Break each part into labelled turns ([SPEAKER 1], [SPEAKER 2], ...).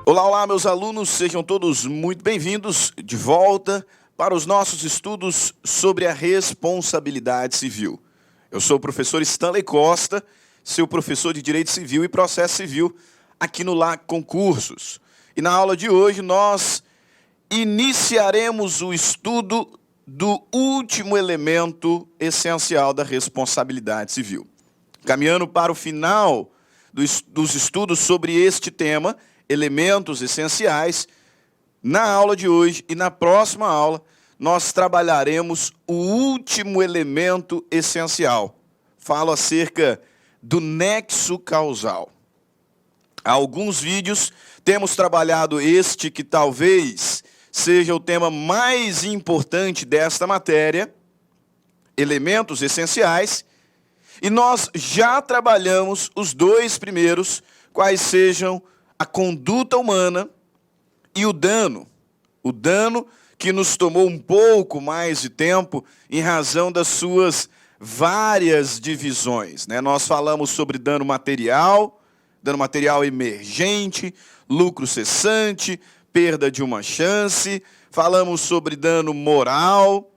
[SPEAKER 1] Olá, olá, meus alunos, sejam todos muito bem-vindos de volta para os nossos estudos sobre a responsabilidade civil. Eu sou o professor Stanley Costa, seu professor de Direito Civil e Processo Civil aqui no LAC Concursos. E na aula de hoje nós iniciaremos o estudo do último elemento essencial da responsabilidade civil. Caminhando para o final dos estudos sobre este tema, elementos essenciais, na aula de hoje e na próxima aula, nós trabalharemos o último elemento essencial. Falo acerca do nexo causal. Há alguns vídeos temos trabalhado este que talvez seja o tema mais importante desta matéria, elementos essenciais, e nós já trabalhamos os dois primeiros, quais sejam a conduta humana e o dano. O dano que nos tomou um pouco mais de tempo em razão das suas várias divisões, né? Nós falamos sobre dano material emergente, lucro cessante, perda de uma chance, falamos sobre dano moral,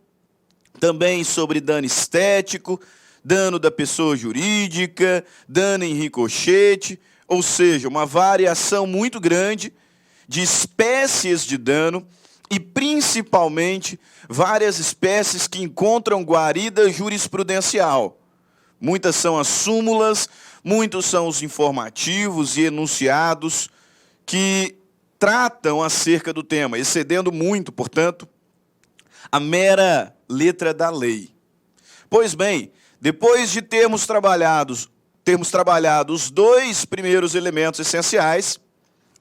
[SPEAKER 1] também sobre dano estético, dano da pessoa jurídica, dano em ricochete, ou seja, uma variação muito grande de espécies de dano e, principalmente, várias espécies que encontram guarida jurisprudencial. Muitas são as súmulas, muitos são os informativos e enunciados que tratam acerca do tema, excedendo muito, portanto, a mera letra da lei. Pois bem, depois de termos trabalhado os dois primeiros elementos essenciais,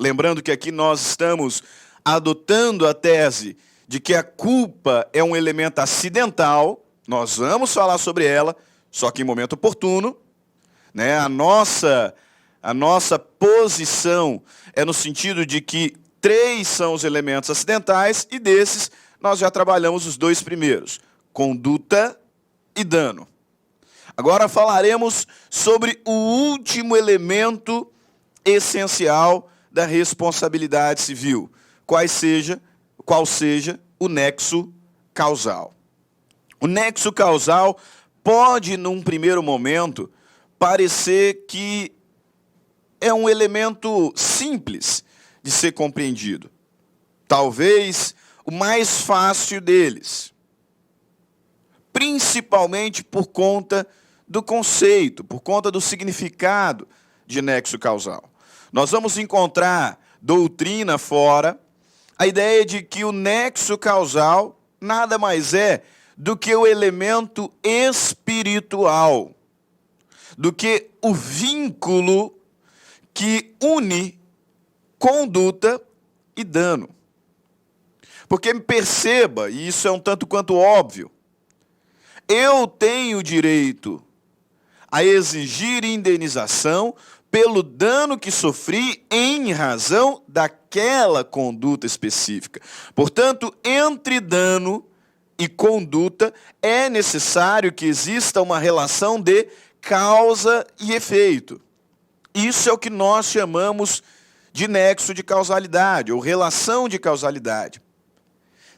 [SPEAKER 1] lembrando que aqui nós estamos adotando a tese de que a culpa é um elemento acidental, nós vamos falar sobre ela, só que em momento oportuno, né? A nossa posição é no sentido de que 3 são os elementos acidentais e desses nós já trabalhamos os dois primeiros, conduta e dano. Agora falaremos sobre o último elemento essencial da responsabilidade civil, qual seja o nexo causal. O nexo causal pode, num primeiro momento, parecer que é um elemento simples de ser compreendido. Talvez o mais fácil deles, principalmente por conta do conceito, por conta do significado de nexo causal. Nós vamos encontrar doutrina fora a ideia de que o nexo causal nada mais é do que o elemento espiritual, do que o vínculo que une conduta e dano. Porque perceba, e isso é um tanto quanto óbvio, eu tenho direito a exigir indenização pelo dano que sofri em razão daquela conduta específica. Portanto, entre dano e conduta, é necessário que exista uma relação de causa e efeito. Isso é o que nós chamamos de nexo de causalidade, ou relação de causalidade.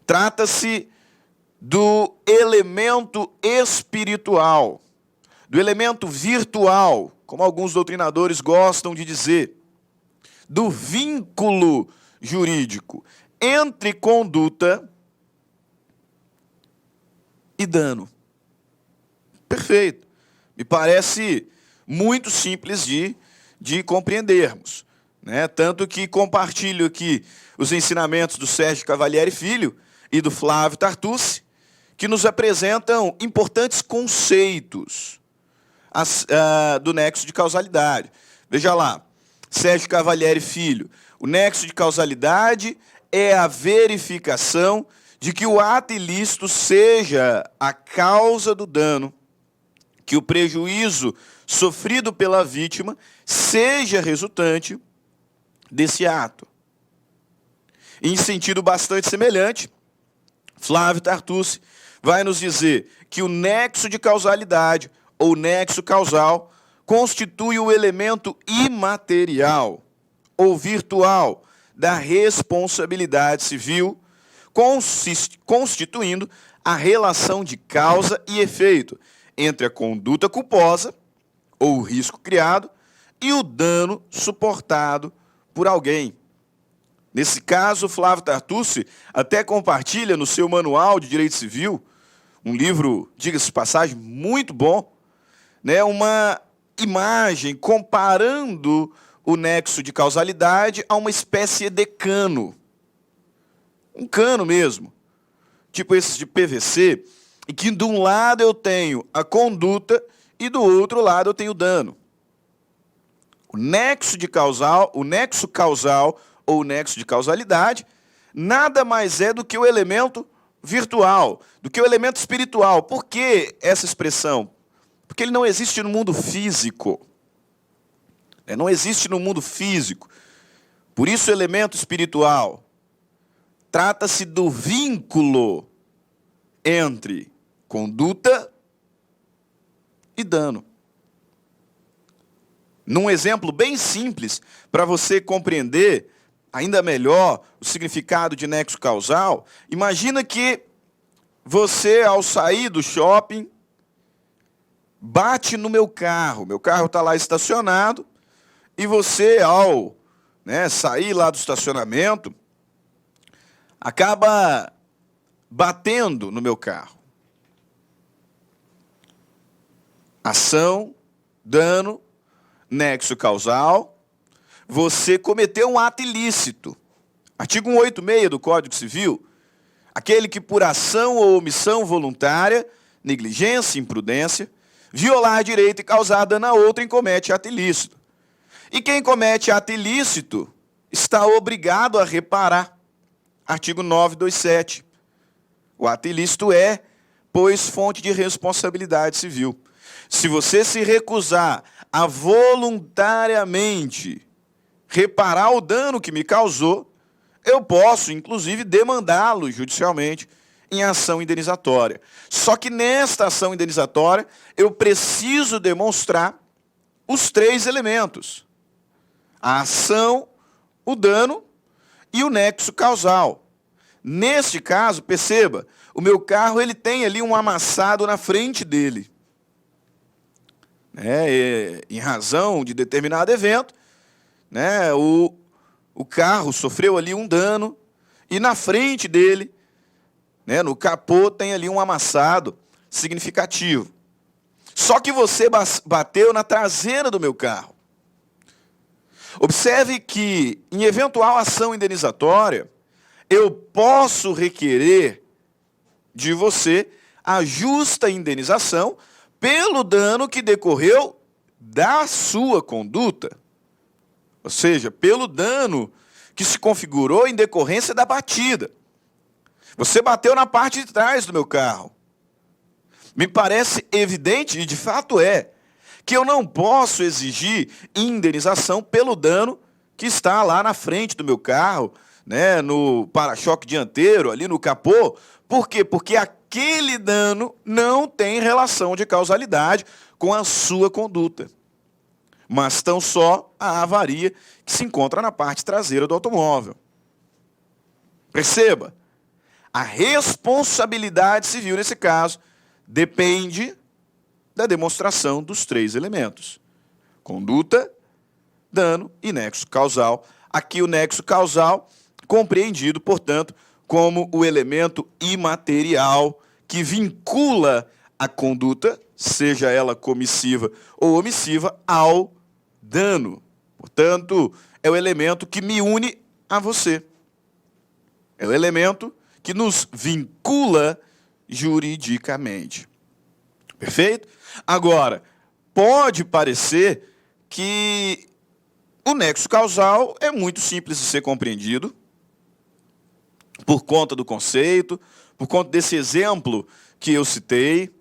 [SPEAKER 1] Trata-se do elemento espiritual, do elemento virtual, como alguns doutrinadores gostam de dizer, do vínculo jurídico entre conduta e dano. Perfeito. Me parece muito simples de compreendermos, né? Tanto que compartilho aqui os ensinamentos do Sérgio Cavalieri Filho e do Flávio Tartucci, que nos apresentam importantes conceitos do nexo de causalidade. Veja lá, Sérgio Cavalieri Filho, o nexo de causalidade é a verificação de que o ato ilícito seja a causa do dano, que o prejuízo sofrido pela vítima seja resultante desse ato. Em sentido bastante semelhante, Flávio Tartucci vai nos dizer que o nexo de causalidade ou nexo causal constitui o elemento imaterial ou virtual da responsabilidade civil, constituindo a relação de causa e efeito entre a conduta culposa, ou o risco criado, e o dano suportado por alguém. Nesse caso, Flávio Tartucci até compartilha no seu Manual de Direito Civil, um livro, diga-se de passagem, muito bom, né, uma imagem comparando o nexo de causalidade a uma espécie de cano. Um cano mesmo, tipo esses de PVC, em que de um lado eu tenho a conduta e do outro lado eu tenho o dano. O nexo causal ou o nexo de causalidade nada mais é do que o elemento virtual, do que o elemento espiritual. Por que essa expressão? Porque ele não existe no mundo físico. Não existe no mundo físico. Por isso, o elemento espiritual trata-se do vínculo entre conduta e dano. Num exemplo bem simples, para você compreender ainda melhor o significado de nexo causal, imagina que você, ao sair do shopping, bate no meu carro está lá estacionado, e você, ao sair lá do estacionamento, acaba batendo no meu carro. Ação, dano, nexo causal, você cometeu um ato ilícito. Artigo 186 do Código Civil, aquele que por ação ou omissão voluntária, negligência, imprudência, violar direito e causar dano a outrem comete ato ilícito. E quem comete ato ilícito está obrigado a reparar. Artigo 927. O ato ilícito é, pois, fonte de responsabilidade civil. Se você se recusar a voluntariamente reparar o dano que me causou, eu posso, inclusive, demandá-lo judicialmente em ação indenizatória. Só que nesta ação indenizatória, eu preciso demonstrar os três elementos: a ação, o dano e o nexo causal. Neste caso, perceba, o meu carro ele tem ali um amassado na frente dele. Em razão de determinado evento, o carro sofreu ali um dano e na frente dele, no capô, tem ali um amassado significativo. Só que você bateu na traseira do meu carro. Observe que, em eventual ação indenizatória, eu posso requerer de você a justa indenização pelo dano que decorreu da sua conduta. Ou seja, pelo dano que se configurou em decorrência da batida. Você bateu na parte de trás do meu carro. Me parece evidente, e de fato é, que eu não posso exigir indenização pelo dano que está lá na frente do meu carro, no para-choque dianteiro, ali no capô. Por quê? Porque aquele dano não tem relação de causalidade com a sua conduta, mas tão só a avaria que se encontra na parte traseira do automóvel. Perceba, a responsabilidade civil, nesse caso, depende da demonstração dos três elementos: conduta, dano e nexo causal. Aqui o nexo causal compreendido, portanto, como o elemento imaterial que vincula a conduta, seja ela comissiva ou omissiva, ao dano. Portanto, é o elemento que me une a você. É o elemento que nos vincula juridicamente. Perfeito? Agora, pode parecer que o nexo causal é muito simples de ser compreendido, por conta do conceito, por conta desse exemplo que eu citei.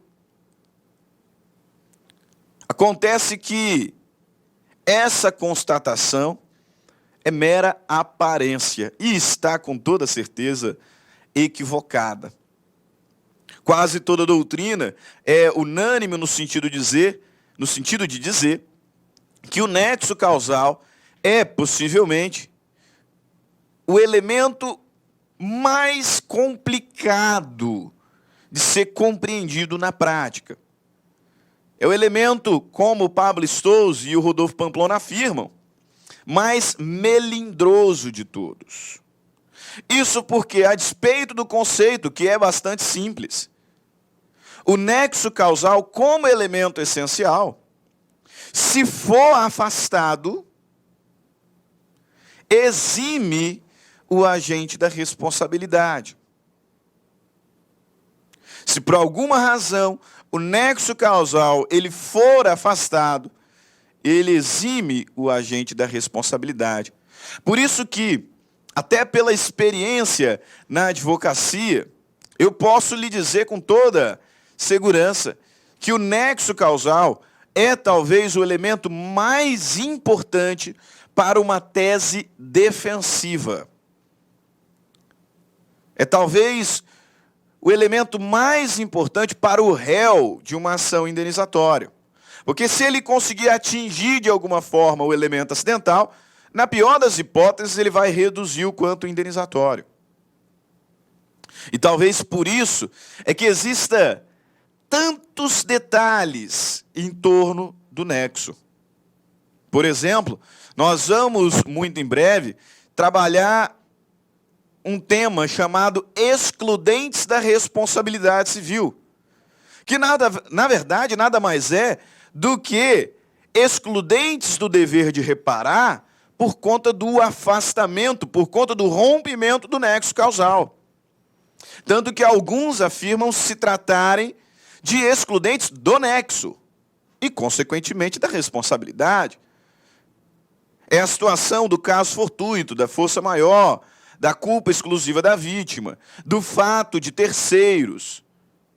[SPEAKER 1] Acontece que essa constatação é mera aparência e está, com toda certeza, equivocada. Quase toda doutrina é unânime no sentido de dizer que o nexo causal é possivelmente o elemento mais complicado de ser compreendido na prática. É o elemento, como o Pablo Stolze e o Rodolfo Pamplona afirmam, mais melindroso de todos. Isso porque, a despeito do conceito, que é bastante simples, o nexo causal, como elemento essencial, se for afastado, exime o agente da responsabilidade. Se por alguma razão o nexo causal ele for afastado, ele exime o agente da responsabilidade. Por isso que, até pela experiência na advocacia, eu posso lhe dizer com toda segurança que o nexo causal é talvez o elemento mais importante para uma tese defensiva. É talvez o elemento mais importante para o réu de uma ação indenizatória. Porque se ele conseguir atingir de alguma forma o elemento acidental, na pior das hipóteses, ele vai reduzir o quanto indenizatório. E talvez por isso é que exista tantos detalhes em torno do nexo. Por exemplo, nós vamos, muito em breve, trabalhar um tema chamado excludentes da responsabilidade civil, que na verdade nada mais é do que excludentes do dever de reparar por conta do afastamento, por conta do rompimento do nexo causal. Tanto que alguns afirmam se tratarem de excludentes do nexo e, consequentemente, da responsabilidade. É a situação do caso fortuito, da força maior, da culpa exclusiva da vítima, do fato de terceiros,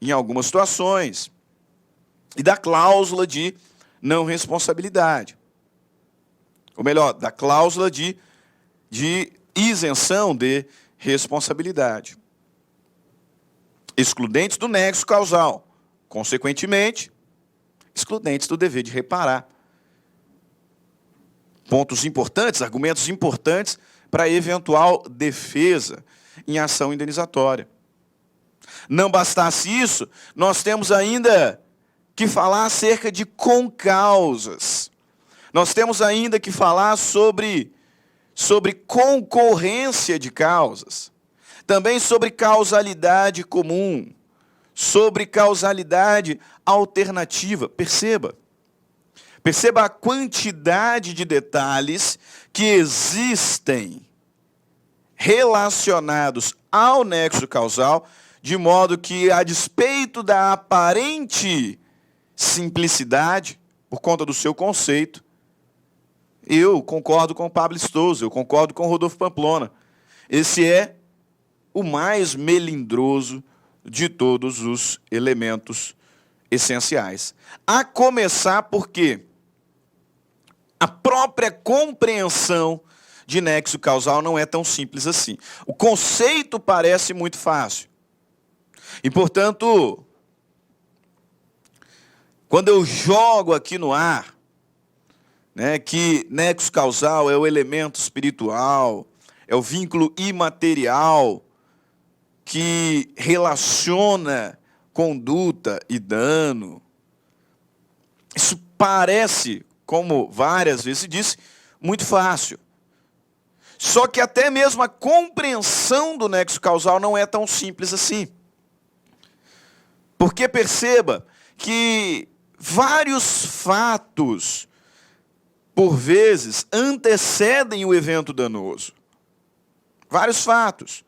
[SPEAKER 1] em algumas situações, e da cláusula de não responsabilidade. Ou melhor, da cláusula de isenção de responsabilidade. Excludentes do nexo causal, consequentemente, excludentes do dever de reparar. Pontos importantes, argumentos importantes para eventual defesa em ação indenizatória. Não bastasse isso, nós temos ainda que falar acerca de concausas. Nós temos ainda que falar sobre concorrência de causas. Também sobre causalidade comum, sobre causalidade alternativa. Perceba a quantidade de detalhes que existem relacionados ao nexo causal, de modo que, a despeito da aparente simplicidade, por conta do seu conceito, eu concordo com o Pablo Stolze, eu concordo com o Rodolfo Pamplona. Esse é o mais melindroso de todos os elementos essenciais. A começar porque a própria compreensão de nexo causal não é tão simples assim. O conceito parece muito fácil. E, portanto, quando eu jogo aqui no ar, que nexo causal é o elemento espiritual, é o vínculo imaterial que relaciona conduta e dano, isso parece, como várias vezes se disse, muito fácil. Só que até mesmo a compreensão do nexo causal não é tão simples assim. Porque perceba que vários fatos, por vezes, antecedem o evento danoso. Vários fatos.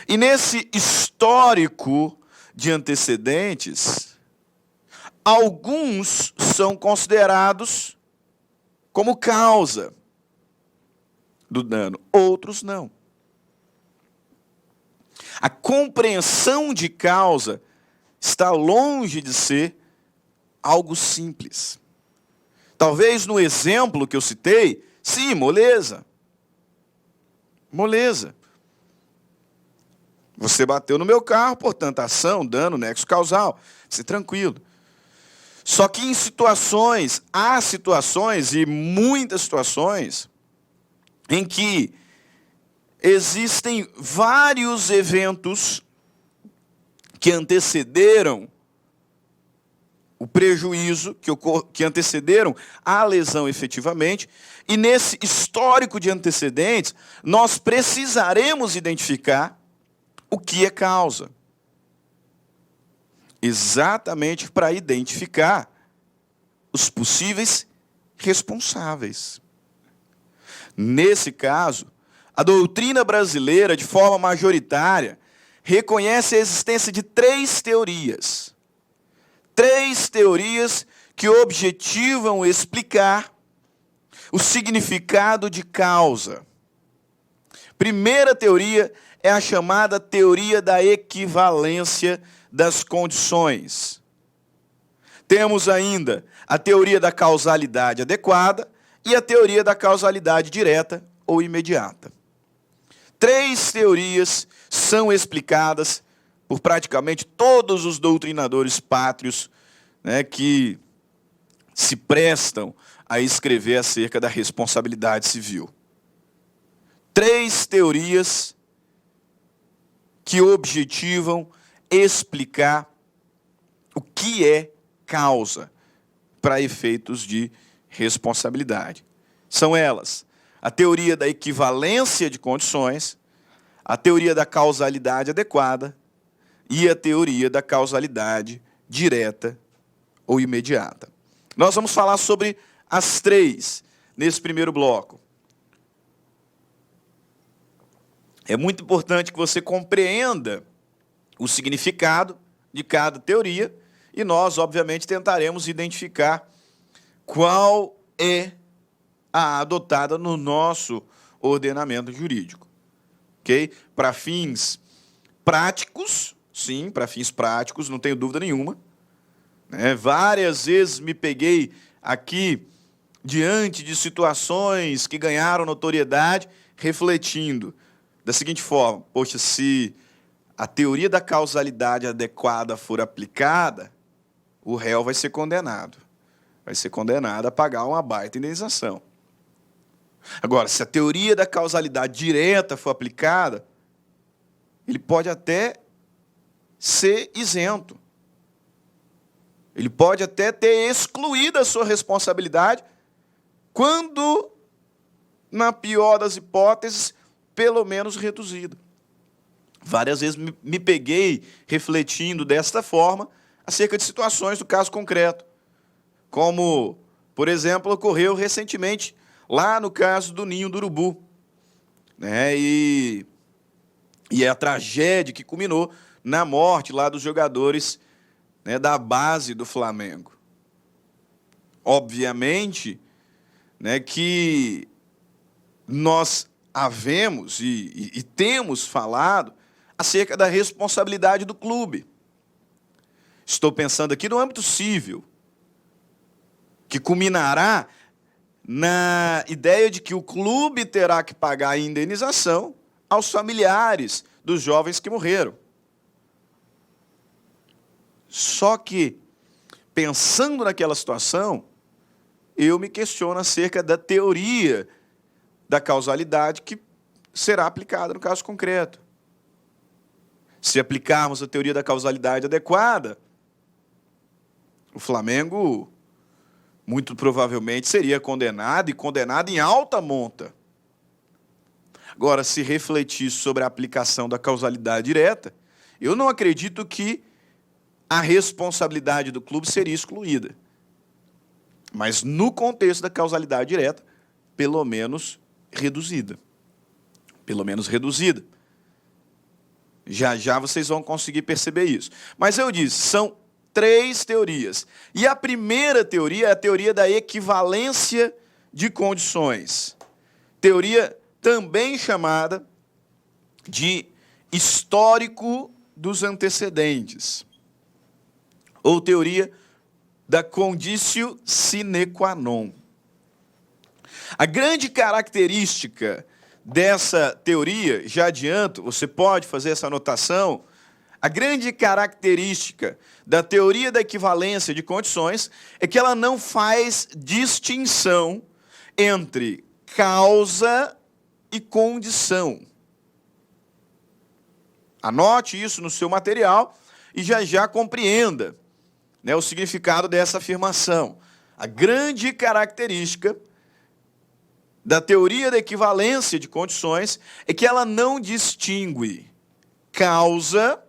[SPEAKER 1] E nesse histórico de antecedentes, alguns são considerados como causa do dano, outros não. A compreensão de causa está longe de ser algo simples. Talvez no exemplo que eu citei, sim, moleza. Moleza. Você bateu no meu carro, portanto, ação, dano, nexo causal. Se tranquilo. Só que há situações, e muitas situações, em que existem vários eventos que antecederam o prejuízo, que antecederam a lesão efetivamente, e nesse histórico de antecedentes, nós precisaremos identificar o que é causa. Exatamente para identificar os possíveis responsáveis. Nesse caso, a doutrina brasileira, de forma majoritária, reconhece a existência de três teorias. Três teorias que objetivam explicar o significado de causa. Primeira teoria é a chamada teoria da equivalência das condições. Temos ainda a teoria da causalidade adequada e a teoria da causalidade direta ou imediata. Três teorias são explicadas por praticamente todos os doutrinadores pátrios, né, que se prestam a escrever acerca da responsabilidade civil. Três teorias que objetivam explicar o que é causa para efeitos de responsabilidade. São elas: a teoria da equivalência de condições, a teoria da causalidade adequada e a teoria da causalidade direta ou imediata. Nós vamos falar sobre as três nesse primeiro bloco. É muito importante que você compreenda o significado de cada teoria e nós, obviamente, tentaremos identificar qual é a adotada no nosso ordenamento jurídico. Ok? Para fins práticos, sim, para fins práticos, não tenho dúvida nenhuma. Várias vezes me peguei aqui diante de situações que ganharam notoriedade, refletindo da seguinte forma: poxa, se a teoria da causalidade adequada for aplicada, o réu vai ser condenado. Vai ser condenado a pagar uma baita indenização. Agora, se a teoria da causalidade direta for aplicada, ele pode até ser isento. Ele pode até ter excluído a sua responsabilidade, quando, na pior das hipóteses, pelo menos reduzido. Várias vezes me peguei refletindo desta forma acerca de situações do caso concreto. Como, por exemplo, ocorreu recentemente lá no caso do Ninho do Urubu. E a tragédia que culminou na morte lá dos jogadores, da base do Flamengo. Obviamente, que nós havemos e temos falado acerca da responsabilidade do clube. Estou pensando aqui no âmbito civil, que culminará na ideia de que o clube terá que pagar a indenização aos familiares dos jovens que morreram. Só que, pensando naquela situação, eu me questiono acerca da teoria da causalidade que será aplicada no caso concreto. Se aplicarmos a teoria da causalidade adequada, o Flamengo muito provavelmente seria condenado, e condenado em alta monta. Agora, se refletir sobre a aplicação da causalidade direta, eu não acredito que a responsabilidade do clube seria excluída. Mas, no contexto da causalidade direta, pelo menos reduzida. Pelo menos reduzida. Já já vocês vão conseguir perceber isso. Mas eu disse, são três teorias. E a primeira teoria é a teoria da equivalência de condições. Teoria também chamada de histórico dos antecedentes. Ou teoria da conditio sine qua non. A grande característica dessa teoria, já adianto, você pode fazer essa anotação, a grande característica da teoria da equivalência de condições é que ela não faz distinção entre causa e condição. Anote isso no seu material e já compreenda, né, o significado dessa afirmação. A grande característica da teoria da equivalência de condições é que ela não distingue causa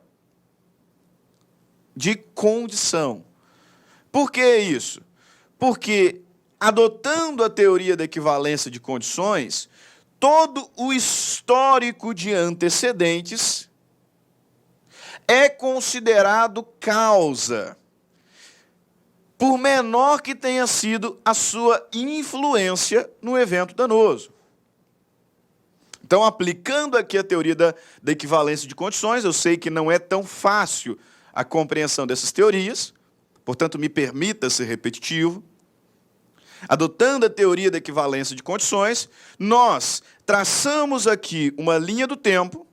[SPEAKER 1] de condição. Por que isso? Porque, adotando a teoria da equivalência de condições, todo o histórico de antecedentes é considerado causa, por menor que tenha sido a sua influência no evento danoso. Então, aplicando aqui a teoria da equivalência de condições, eu sei que não é tão fácil a compreensão dessas teorias, portanto, me permita ser repetitivo. Adotando a teoria da equivalência de condições, nós traçamos aqui uma linha do tempo,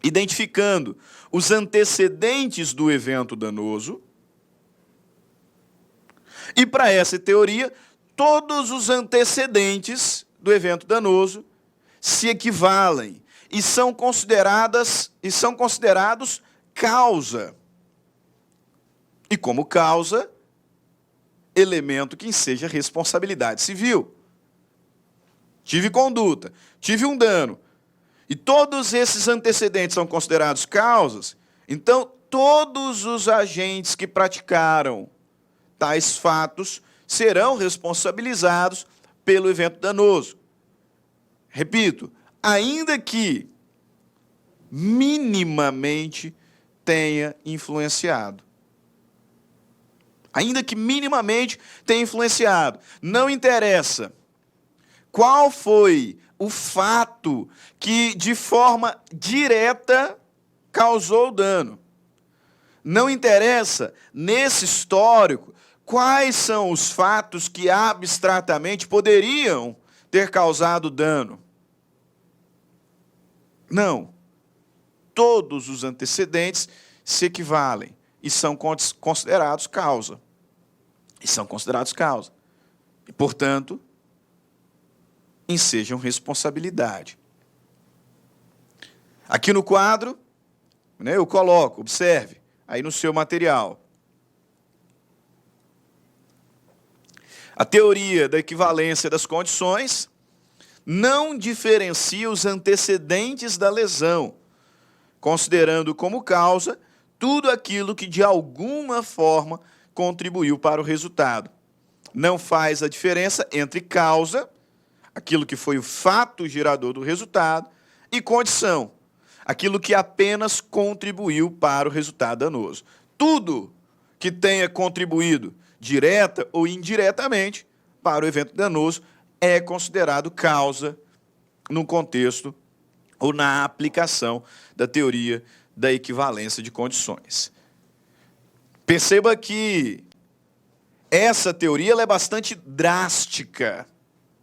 [SPEAKER 1] identificando os antecedentes do evento danoso. E para essa teoria, todos os antecedentes do evento danoso se equivalem e são considerados causa. E como causa, elemento que enseja responsabilidade civil. Tive conduta, tive um dano, e todos esses antecedentes são considerados causas, então todos os agentes que praticaram tais fatos serão responsabilizados pelo evento danoso. Repito, ainda que minimamente tenha influenciado. Ainda que minimamente tenha influenciado. Não interessa qual foi o fato que, de forma direta, causou o dano. Não interessa, nesse histórico, quais são os fatos que abstratamente poderiam ter causado dano. Não. Todos os antecedentes se equivalem e são considerados causa. E, portanto, ensejam responsabilidade. Aqui no quadro, né, eu coloco, observe, aí no seu material. A teoria da equivalência das condições não diferencia os antecedentes da lesão, considerando como causa tudo aquilo que de alguma forma contribuiu para o resultado. Não faz a diferença entre causa, aquilo que foi o fato gerador do resultado, e condição, aquilo que apenas contribuiu para o resultado danoso. Tudo que tenha contribuído direta ou indiretamente para o evento danoso é considerado causa no contexto ou na aplicação da teoria da equivalência de condições. Perceba que essa teoria ela é bastante drástica.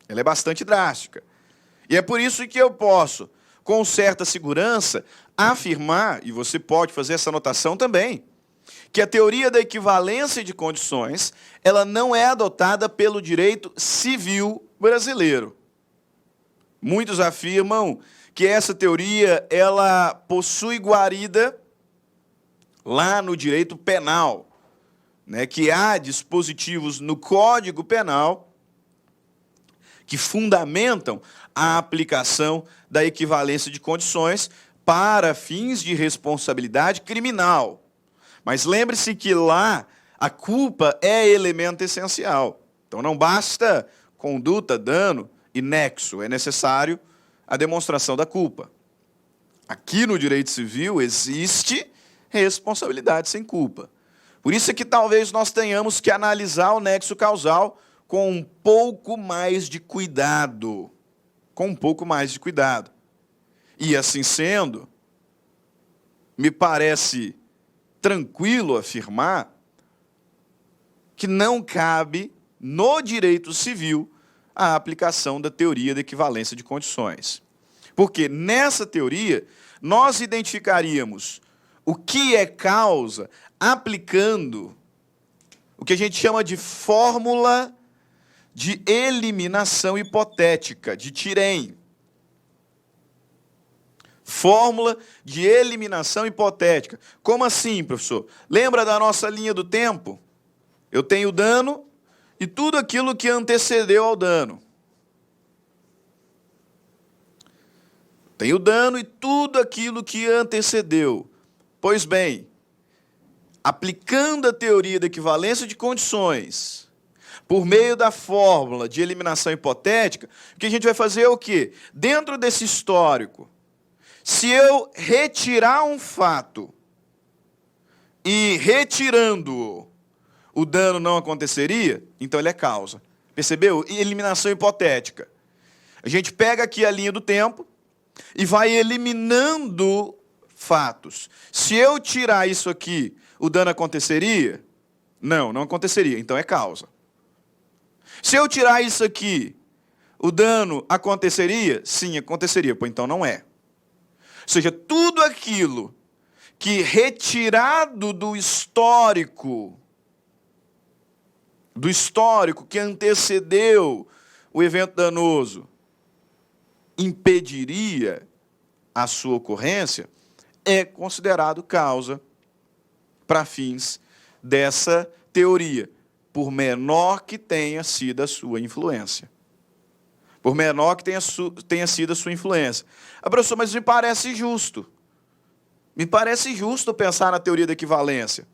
[SPEAKER 1] Ela é bastante drástica. E é por isso que eu posso, com certa segurança, afirmar, e você pode fazer essa anotação também, que a teoria da equivalência de condições, ela não é adotada pelo direito civil brasileiro. Muitos afirmam que essa teoria ela possui guarida lá no direito penal, né, que há dispositivos no Código Penal que fundamentam a aplicação da equivalência de condições para fins de responsabilidade criminal. Mas lembre-se que lá a culpa é elemento essencial. Então não basta conduta, dano e nexo, é necessário a demonstração da culpa. Aqui no direito civil existe responsabilidade sem culpa. Por isso é que talvez nós tenhamos que analisar o nexo causal com um pouco mais de cuidado. E assim sendo, me parece tranquilo afirmar que não cabe no direito civil a aplicação da teoria da equivalência de condições. Porque nessa teoria, nós identificaríamos o que é causa aplicando o que a gente chama de fórmula de eliminação hipotética, de Thirén. Fórmula de eliminação hipotética. Como assim, professor? Lembra da nossa linha do tempo? Eu tenho dano e tudo aquilo que antecedeu ao dano. Tenho dano e tudo aquilo que antecedeu. Pois bem, aplicando a teoria da equivalência de condições, por meio da fórmula de eliminação hipotética, o que a gente vai fazer é o quê? Dentro desse histórico, se eu retirar um fato e retirando-o, o dano não aconteceria, então ele é causa. Percebeu? Eliminação hipotética. A gente pega aqui a linha do tempo e vai eliminando fatos. Se eu tirar isso aqui, o dano aconteceria? Não, não aconteceria, então é causa. Se eu tirar isso aqui, o dano aconteceria? Sim, aconteceria, pois então não é. Ou seja, tudo aquilo que retirado do histórico que antecedeu o evento danoso, impediria a sua ocorrência, é considerado causa para fins dessa teoria, por menor que tenha sido a sua influência. Por menor que tenha sido a sua influência. Ah, professor, mas me parece justo. Me parece justo pensar na teoria da equivalência.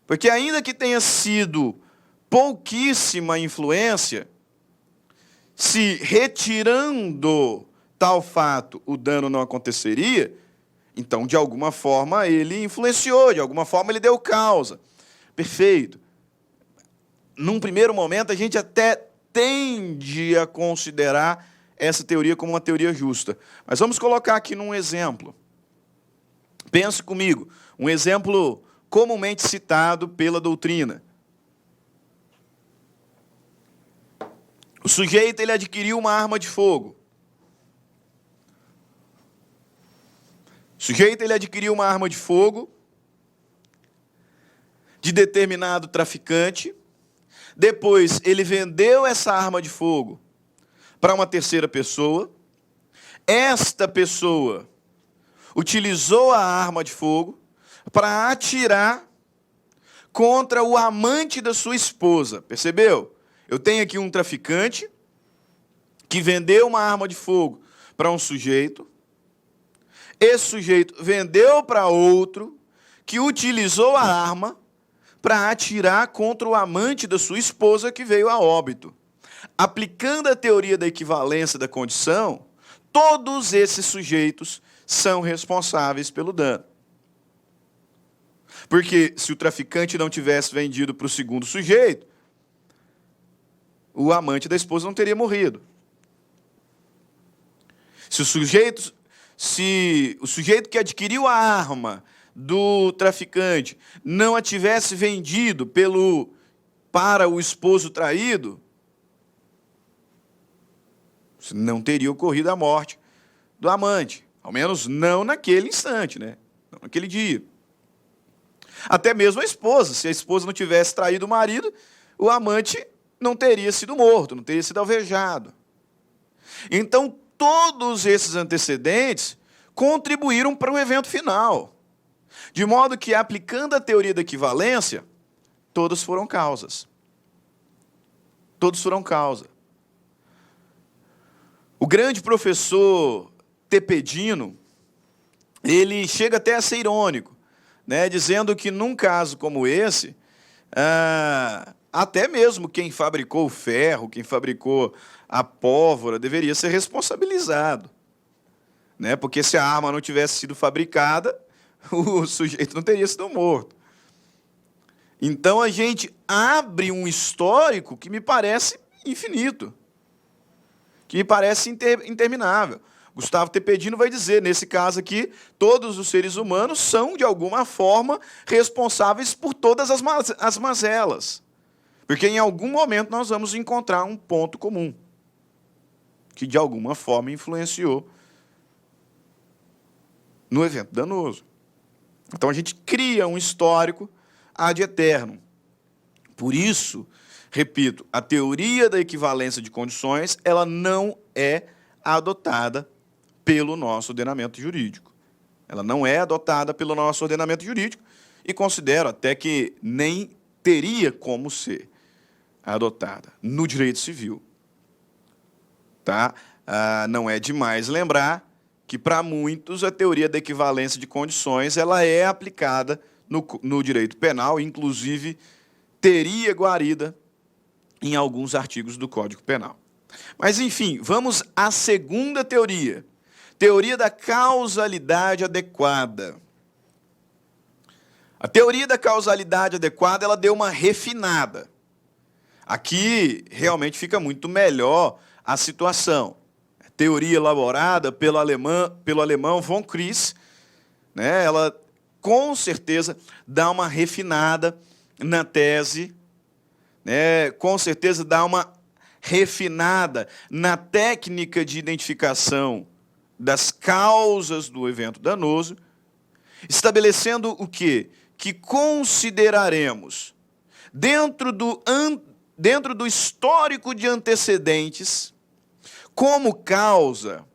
[SPEAKER 1] Porque ainda que tenha sido pouquíssima influência, se retirando tal fato o dano não aconteceria, então, de alguma forma, ele influenciou, de alguma forma, ele deu causa. Perfeito. Num primeiro momento, a gente até tende a considerar essa teoria como uma teoria justa. Mas vamos colocar aqui num exemplo. Pense comigo, um exemplo comumente citado pela doutrina. O sujeito ele adquiriu uma arma de fogo. O sujeito ele adquiriu uma arma de fogo de determinado traficante. Depois ele vendeu essa arma de fogo para uma terceira pessoa. Esta pessoa utilizou a arma de fogo para atirar contra o amante da sua esposa. Percebeu? Eu tenho aqui um traficante que vendeu uma arma de fogo para um sujeito. Esse sujeito vendeu para outro que utilizou a arma para atirar contra o amante da sua esposa que veio a óbito. Aplicando a teoria da equivalência da condição, todos esses sujeitos são responsáveis pelo dano. Porque se o traficante não tivesse vendido para o segundo sujeito, o amante da esposa não teria morrido. Se o sujeito que adquiriu a arma do traficante não a tivesse vendido para o esposo traído, não teria ocorrido a morte do amante. Ao menos não naquele instante, né? Não naquele dia. Até mesmo a esposa. Se a esposa não tivesse traído o marido, o amante não teria sido morto, não teria sido alvejado. Então, todos esses antecedentes contribuíram para o evento final. De modo que, aplicando a teoria da equivalência, todos foram causas. Todos foram causa. O grande professor Tepedino, ele chega até a ser irônico, né, dizendo que num caso como esse, até mesmo quem fabricou o ferro, quem fabricou a pólvora, deveria ser responsabilizado. Né? Porque se a arma não tivesse sido fabricada, o sujeito não teria sido morto. Então a gente abre um histórico que me parece infinito, que me parece interminável. Gustavo Tepedino vai dizer, nesse caso aqui, todos os seres humanos são, de alguma forma, responsáveis por todas as mazelas. Porque em algum momento nós vamos encontrar um ponto comum, que de alguma forma influenciou no evento danoso. Então a gente cria um histórico ad eternum. Por isso, repito, a teoria da equivalência de condições, ela não é adotada pelo nosso ordenamento jurídico. Ela não é adotada pelo nosso ordenamento jurídico e considero até que nem teria como ser adotada no direito civil. Tá? Não é demais lembrar que, para muitos, a teoria da equivalência de condições ela é aplicada no direito penal, inclusive teria guarida em alguns artigos do Código Penal. Mas, enfim, vamos à segunda teoria. Teoria da causalidade adequada. A teoria da causalidade adequada ela deu uma refinada. Aqui, realmente, fica muito melhor a situação. Teoria elaborada pelo alemão von Kries, né, ela, com certeza, dá uma refinada na tese, né, com certeza dá uma refinada na técnica de identificação das causas do evento danoso, estabelecendo o quê? Que consideraremos, dentro do histórico de antecedentes, como causa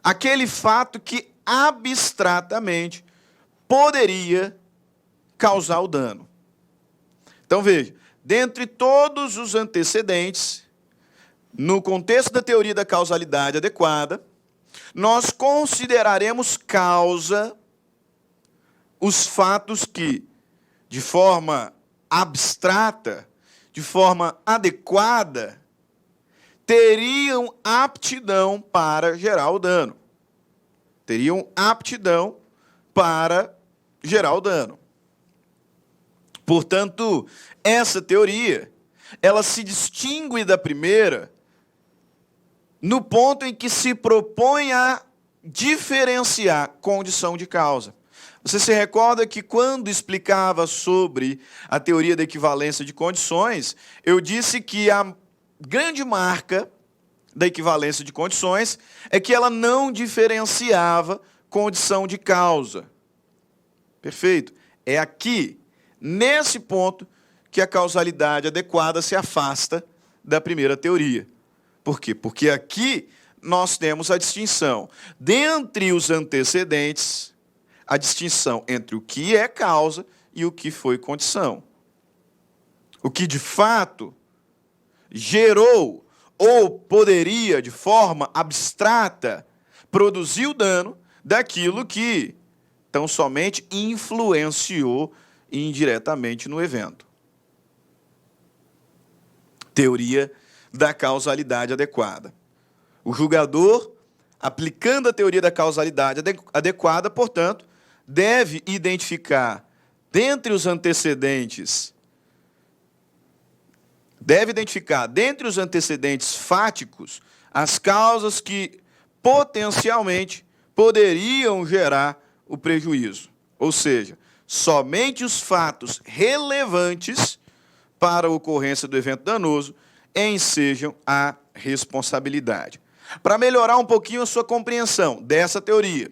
[SPEAKER 1] aquele fato que abstratamente poderia causar o dano. Então, veja, dentre todos os antecedentes, no contexto da teoria da causalidade adequada, nós consideraremos causa os fatos que, de forma abstrata, de forma adequada, teriam aptidão para gerar o dano. Teriam aptidão para gerar o dano. Portanto, essa teoria, ela se distingue da primeira no ponto em que se propõe a diferenciar condição de causa. Você se recorda que quando explicava sobre a teoria da equivalência de condições, eu disse que a grande marca da equivalência de condições é que ela não diferenciava condição de causa. Perfeito? É aqui, nesse ponto, que a causalidade adequada se afasta da primeira teoria. Por quê? Porque aqui nós temos a distinção dentre os antecedentes, a distinção entre o que é causa e o que foi condição. O que, de fato, gerou ou poderia, de forma abstrata, produzir o dano daquilo que tão somente influenciou indiretamente no evento. Teoria da causalidade adequada. O julgador, aplicando a teoria da causalidade adequada, portanto, deve identificar dentre os antecedentes fáticos as causas que potencialmente poderiam gerar o prejuízo. Ou seja, somente os fatos relevantes para a ocorrência do evento danoso ensejam a responsabilidade. Para melhorar um pouquinho a sua compreensão dessa teoria,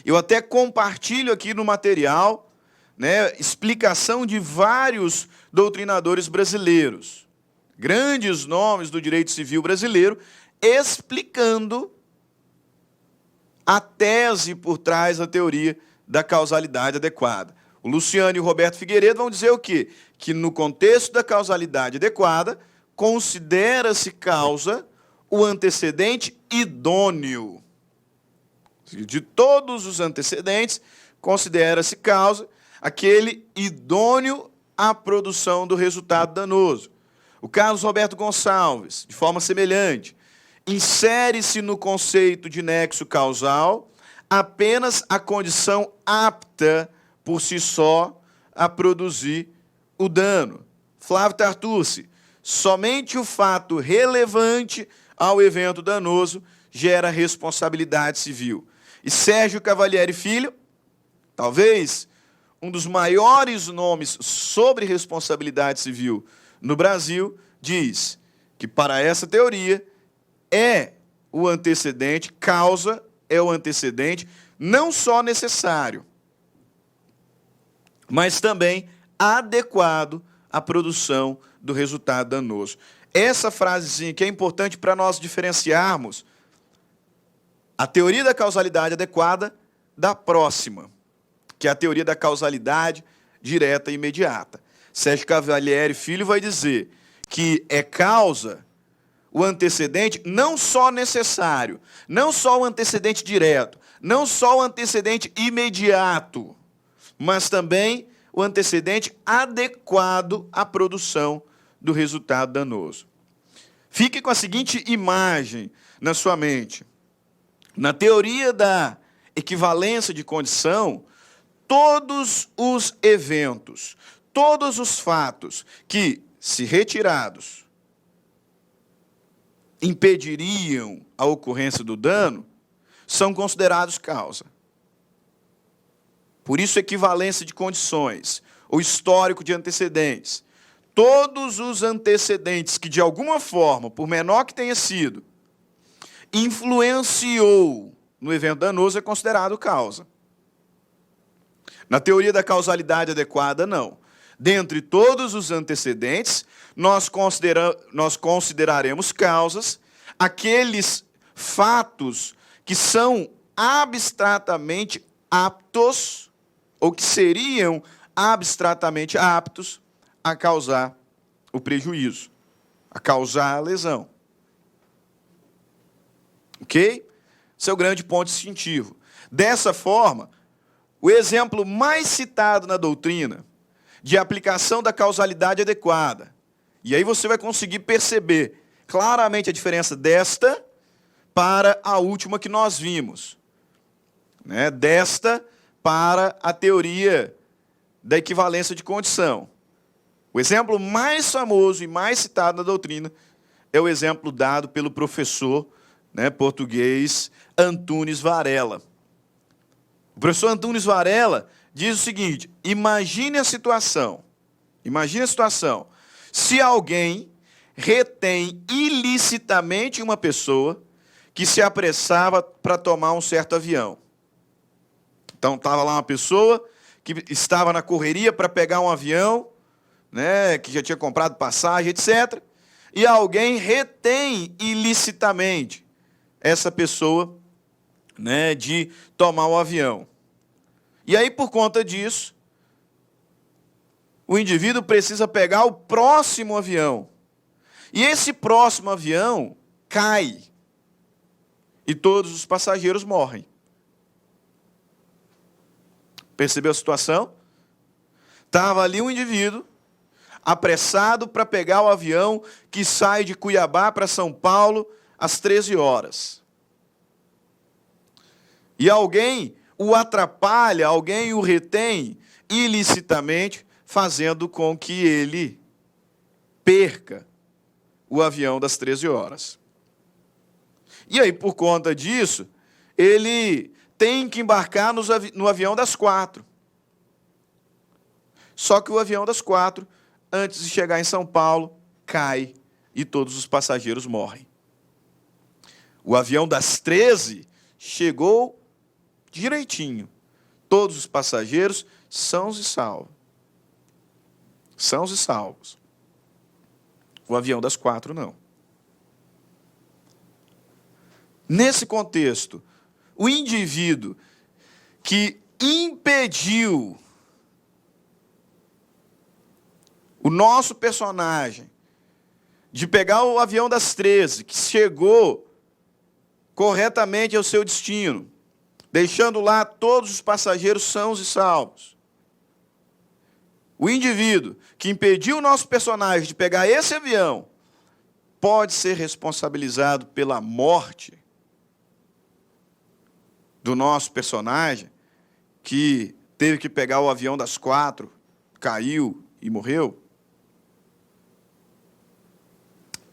[SPEAKER 1] eu até compartilho aqui no material, né, explicação de vários doutrinadores brasileiros, grandes nomes do direito civil brasileiro, explicando a tese por trás da teoria da causalidade adequada. O Luciano e o Roberto Figueiredo vão dizer o quê? Que no contexto da causalidade adequada, considera-se causa o antecedente idôneo. De todos os antecedentes, considera-se causa aquele idôneo à produção do resultado danoso. O Carlos Roberto Gonçalves, de forma semelhante, insere-se no conceito de nexo causal apenas a condição apta por si só a produzir o dano. Flávio Tartucci, somente o fato relevante ao evento danoso gera responsabilidade civil. E Sérgio Cavalieri Filho, talvez um dos maiores nomes sobre responsabilidade civil no Brasil, diz que para essa teoria é o antecedente, causa é o antecedente, não só necessário, mas também adequado à produção do resultado danoso. Essa frasezinha que é importante para nós diferenciarmos a teoria da causalidade adequada da próxima, que é a teoria da causalidade direta e imediata. Sérgio Cavalieri Filho vai dizer que é causa o antecedente não só necessário, não só o antecedente direto, não só o antecedente imediato, mas também o antecedente adequado à produção do resultado danoso. Fique com a seguinte imagem na sua mente. Na teoria da equivalência de condição, todos os eventos, todos os fatos que, se retirados, impediriam a ocorrência do dano, são considerados causa. Por isso, equivalência de condições, ou histórico de antecedentes. Todos os antecedentes que, de alguma forma, por menor que tenha sido, influenciou no evento danoso é considerado causa. Na teoria da causalidade adequada, não. Dentre todos os antecedentes, nós consideraremos causas aqueles fatos que são abstratamente aptos, ou que seriam abstratamente aptos a causar o prejuízo, a causar a lesão. Ok? Esse é o grande ponto distintivo. Dessa forma, o exemplo mais citado na doutrina de aplicação da causalidade adequada, e aí você vai conseguir perceber claramente a diferença desta para a última que nós vimos, né? Desta para a teoria da equivalência de condição. O exemplo mais famoso e mais citado na doutrina é o exemplo dado pelo professor, né, português Antunes Varela. O professor Antunes Varela diz o seguinte: imagine a situação, se alguém retém ilicitamente uma pessoa que se apressava para tomar um certo avião. Então, estava lá uma pessoa que estava na correria para pegar um avião, né, que já tinha comprado passagem, etc., e alguém retém ilicitamente essa pessoa, né, de tomar o avião. E aí, por conta disso, o indivíduo precisa pegar o próximo avião. E esse próximo avião cai. E todos os passageiros morrem. Percebeu a situação? Estava ali um indivíduo apressado para pegar o avião que sai de Cuiabá para São Paulo às 13 horas. E alguém o atrapalha, alguém o retém ilicitamente, fazendo com que ele perca o avião das 13 horas. E aí, por conta disso, ele tem que embarcar no avião das 4. Só que o avião das 4, antes de chegar em São Paulo, cai e todos os passageiros morrem. O avião das 13 chegou direitinho. Todos os passageiros sãos e salvos. Sãos e salvos. O avião das 4, não. Nesse contexto, o indivíduo que impediu o nosso personagem de pegar o avião das 13, que chegou corretamente ao seu destino, deixando lá todos os passageiros sãos e salvos. O indivíduo que impediu o nosso personagem de pegar esse avião pode ser responsabilizado pela morte do nosso personagem, que teve que pegar o avião das 4, caiu e morreu.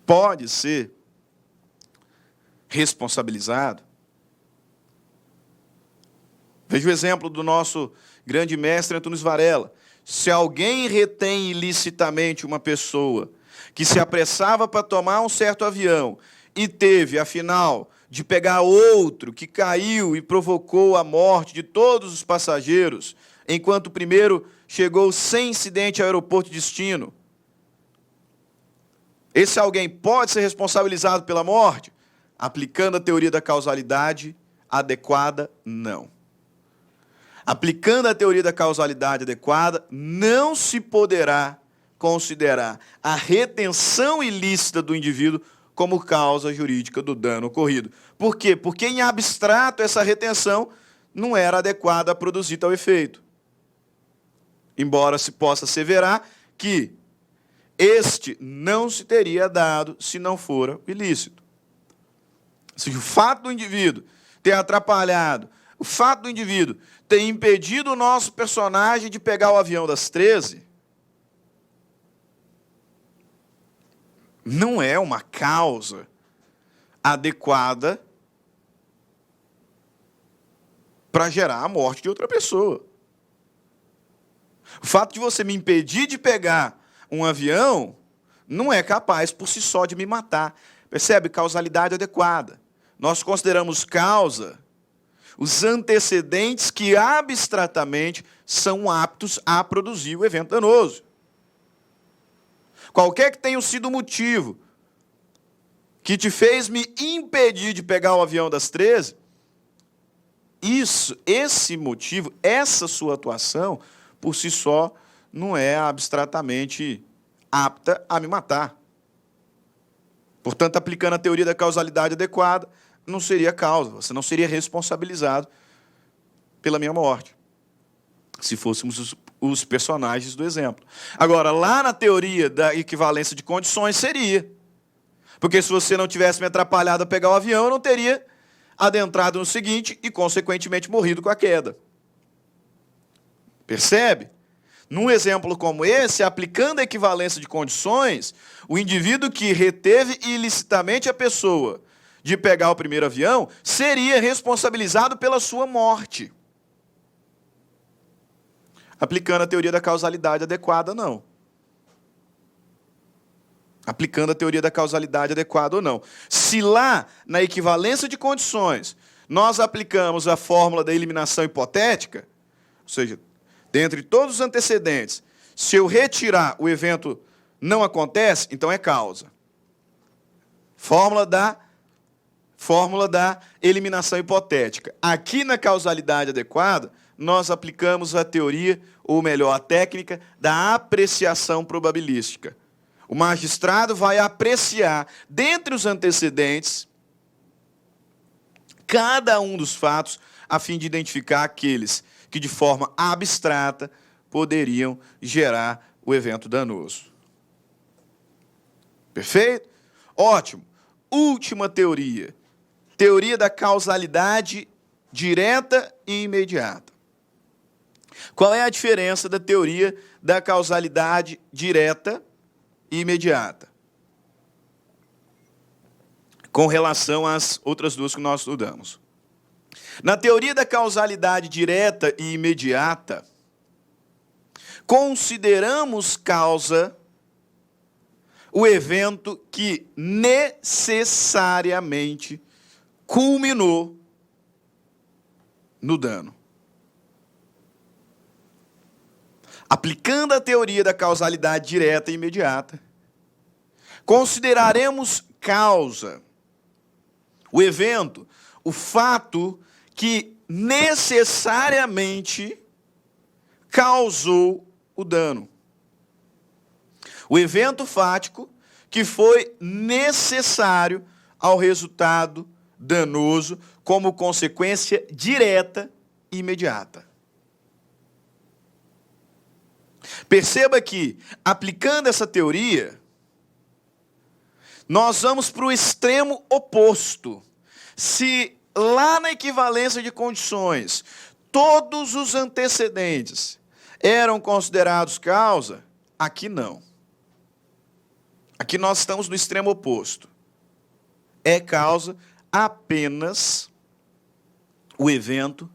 [SPEAKER 1] Pode ser responsabilizado. Veja o exemplo do nosso grande mestre Antunes Varela. Se alguém retém ilicitamente uma pessoa que se apressava para tomar um certo avião e teve, afinal, de pegar outro que caiu e provocou a morte de todos os passageiros, enquanto o primeiro chegou sem incidente ao aeroporto de destino, esse alguém pode ser responsabilizado pela morte? Aplicando a teoria da causalidade adequada, não. Aplicando a teoria da causalidade adequada, não se poderá considerar a retenção ilícita do indivíduo como causa jurídica do dano ocorrido. Por quê? Porque, em abstrato, essa retenção não era adequada a produzir tal efeito. Embora se possa asseverar que este não se teria dado se não fora ilícito. Se o fato do indivíduo ter atrapalhado, o fato do indivíduo ter impedido o nosso personagem de pegar o avião das 13, não é uma causa adequada para gerar a morte de outra pessoa. O fato de você me impedir de pegar um avião não é capaz por si só de me matar. Percebe? Causalidade adequada. Nós consideramos causa os antecedentes que abstratamente são aptos a produzir o evento danoso. Qualquer que tenha sido o motivo que te fez me impedir de pegar o avião das 13, esse motivo, essa sua atuação, por si só, não é abstratamente apta a me matar. Portanto, aplicando a teoria da causalidade adequada, não seria causa, você não seria responsabilizado pela minha morte, se fôssemos os personagens do exemplo. Agora, lá na teoria da equivalência de condições, seria. Porque se você não tivesse me atrapalhado a pegar o avião, eu não teria adentrado no seguinte e, consequentemente, morrido com a queda. Percebe? Num exemplo como esse, aplicando a equivalência de condições, o indivíduo que reteve ilicitamente a pessoa de pegar o primeiro avião seria responsabilizado pela sua morte. Aplicando a teoria da causalidade adequada, não. Aplicando a teoria da causalidade adequada ou não. Se lá, na equivalência de condições, nós aplicamos a fórmula da eliminação hipotética, ou seja, dentre todos os antecedentes, se eu retirar o evento não acontece, então é causa. Fórmula da eliminação hipotética. Aqui na causalidade adequada, nós aplicamos a teoria, ou melhor, a técnica da apreciação probabilística. O magistrado vai apreciar, dentre os antecedentes, cada um dos fatos, a fim de identificar aqueles que, de forma abstrata, poderiam gerar o evento danoso. Perfeito? Ótimo. Última teoria. Teoria da causalidade direta e imediata. Qual é a diferença da teoria da causalidade direta e imediata com relação às outras duas que nós estudamos? Na teoria da causalidade direta e imediata, consideramos causa o evento que necessariamente culminou no dano. Aplicando a teoria da causalidade direta e imediata, consideraremos causa o evento, o fato que necessariamente causou o dano. O evento fático que foi necessário ao resultado danoso como consequência direta e imediata. Perceba que, aplicando essa teoria, nós vamos para o extremo oposto. Se lá na equivalência de condições, todos os antecedentes eram considerados causa, aqui não. Aqui nós estamos no extremo oposto. É causa apenas o evento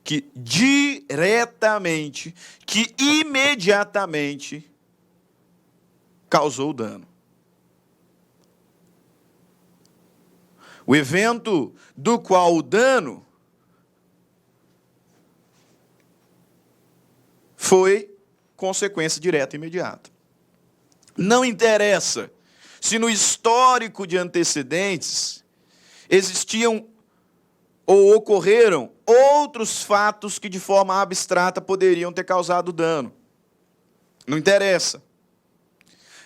[SPEAKER 1] que diretamente, que imediatamente causou o dano. O evento do qual o dano foi consequência direta e imediata. Não interessa se no histórico de antecedentes existiam ou ocorreram outros fatos que de forma abstrata poderiam ter causado dano. Não interessa.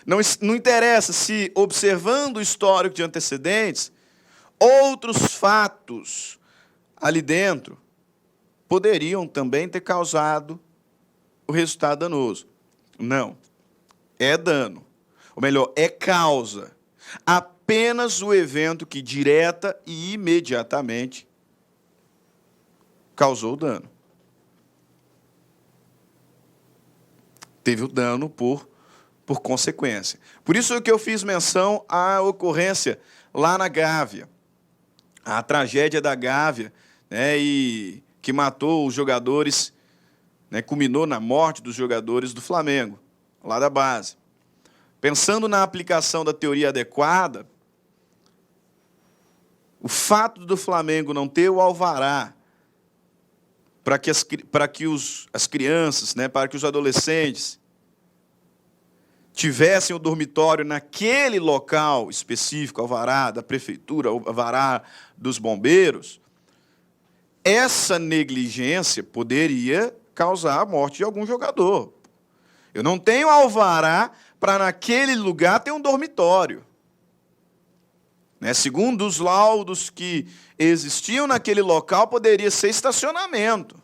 [SPEAKER 1] Não interessa se, observando o histórico de antecedentes, outros fatos ali dentro poderiam também ter causado o resultado danoso. Não. É dano. Ou melhor, é causa. Apenas o evento que direta e imediatamente causou o dano. Teve o dano por consequência. Por isso que eu fiz menção à ocorrência lá na Gávea. A tragédia da Gávea, né, e que matou os jogadores, né, culminou na morte dos jogadores do Flamengo, lá da base. Pensando na aplicação da teoria adequada, o fato do Flamengo não ter o alvará para que as crianças, né, para que os adolescentes tivessem o dormitório naquele local específico, alvará da prefeitura, alvará dos bombeiros, essa negligência poderia causar a morte de algum jogador. Eu não tenho alvará para naquele lugar ter um dormitório. Né? Segundo os laudos que existiam naquele local, poderia ser estacionamento.